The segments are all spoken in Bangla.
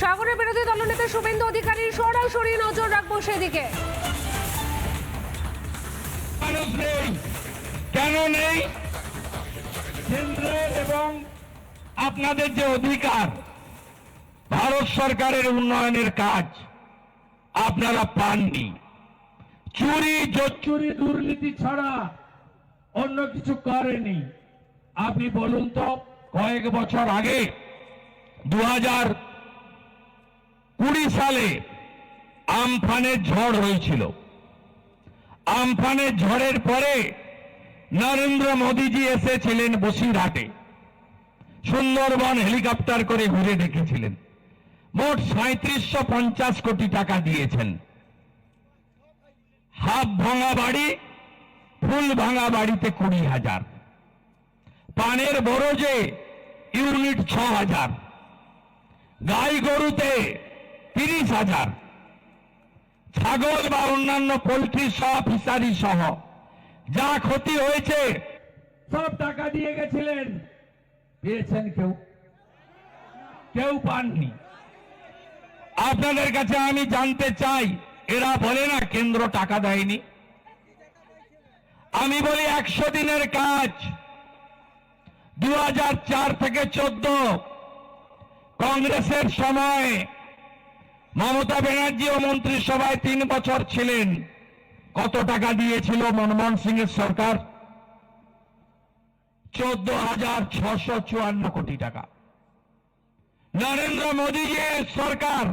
সাগরের বিরোধী দলনেতা শুভেন্দু অধিকারীর সরাসরি নজর রাখবো সেদিকে। কেন নেই? কেন্দ্রের এবং আপনাদের যে অধিকার, ভারত সরকারের উন্নয়নের কাজ আপনারা পাননি। চুরি জোচ্চুরি দুর্নীতি ছাড়া অন্য কিছু করেনি। আপনি বলুন তো, কয়েক বছর আগে 2020 সালে আমফানের ঝড় হয়েছিল। আমফানের ঝড়ের পরে নরেন্দ্র মোদীজি এসেছিলেন বসিরহাটে, সুন্দরবন হেলিকপ্টার করে ঘুরে দেখেছিলেন। মোট 3750 কোটি টাকা দিয়েছেন। হাফ ভাঙা বাড়ি, ফুল ভাঙা বাড়িতে 20,000, পানের বরজে ইউনিট 6,000, গাই গরুতে 30,000, ছাগল বা অন্যান্য পোল্ট্রি সহ ফিশারি সহ যা ক্ষতি হয়েছে সব টাকা দিয়ে গেছিলেন। পেয়েছেন কেউ? কেউ পাননি। আপনাদের কাছে আমি জানতে চাই, এরা বলে না কেন্দ্র টাকা দেয়নি। আমি বলি 100 দিনের কাজ 2004 থেকে 14 কংগ্রেসের সময় মমতা ব্যানার্জিও মন্ত্রিসভায় 3 বছর ছিলেন। কত টাকা দিয়েছিল মনমোহন সিং এর সরকার? 14,654 কোটি টাকা। নরেন্দ্র মোদীজির সরকার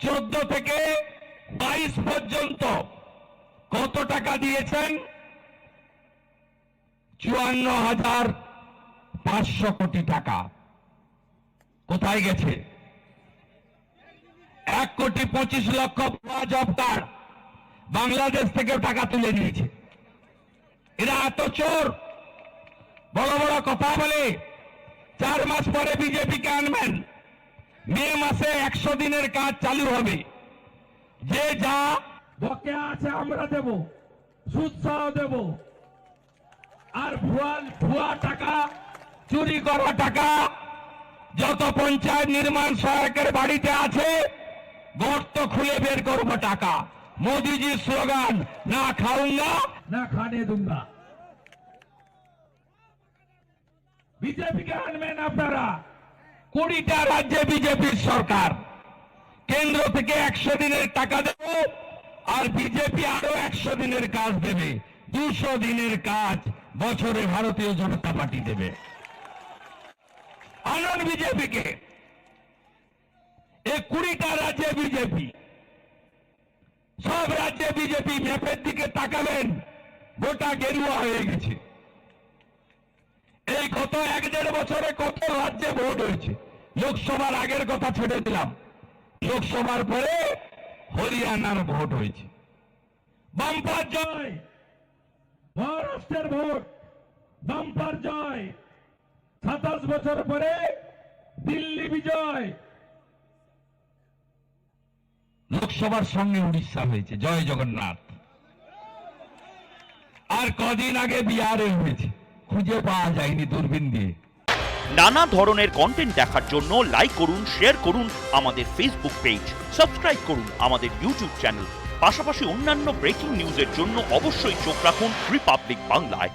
14 থেকে 22 পর্যন্ত কত টাকা দিয়েছেন? 54,500 কোটি টাকা। কোথায় গেছে? 1,25,00,000 ভুয়া জব কার্ড বাংলাদেশ থেকেও টাকা তুলে নিয়েছে। এরা এত চোর, বড় বড় কথা বলে। 4 মাস পরে বিজেপিকে আনবেন, মে মাসে 100 দিনের কাজ চালু হবে। যে যা বকেয়া আছে আমরা দেব, সুদ সহ দেব। আর ভুয়া টাকা, চুরি করা টাকা যত পঞ্চায়েত নির্মাণ সহায়কের বাড়িতে আছে, গর্ত খুলে বের করব টাকা। মোদীজির স্লোগান, না খাউঙ্গা না খানে দুঙ্গা। বিজেপিকে আনবেন আপনারা। 20টা রাজ্যে বিজেপির সরকার, কেন্দ্র থেকে 100 দিনের টাকা দেব, আর বিজেপি আরো 100 দিনের কাজ দেবে। 200 দিনের কাজ বছরে ভারতীয় জনতা পার্টি দেবে। আনন্দ বিজেপিকে। এই 20টা রাজ্যে বিজেপি, সব রাজ্যে বিজেপি। ম্যাপের দিকে তাকাবেন, গোটা গেরুয়া হয়ে গেছে। এই গত 1-1.5 বছরে কত রাজ্যে ভোট হয়েছে। লোকসভার আগের কথা ছেড়ে দিলাম, লোকসভার পরে হরিয়ানার ভোট হয়েছে। বাম্পার জয়। মহারাষ্ট্রের ভোট বাম্পার জয়। 27 বছর পরে দিল্লি বিজয়। লোকসভার সঙ্গে উড়িষ্যা হয়েছে। জয় জগন্নাথ। আর কদিন আগে বিহারে হয়েছে, খুঁজে পাওয়া যায়নি দূরবীন দিয়ে। নানা ধরনের কন্টেন্ট দেখার জন্য লাইক করুন, শেয়ার করুন আমাদের ফেসবুক পেজ, সাবস্ক্রাইব করুন আমাদের ইউটিউব চ্যানেল। পাশাপাশি অন্যান্য ব্রেকিং নিউজের জন্য অবশ্যই চোখ রাখুন রিপাবলিক বাংলায়।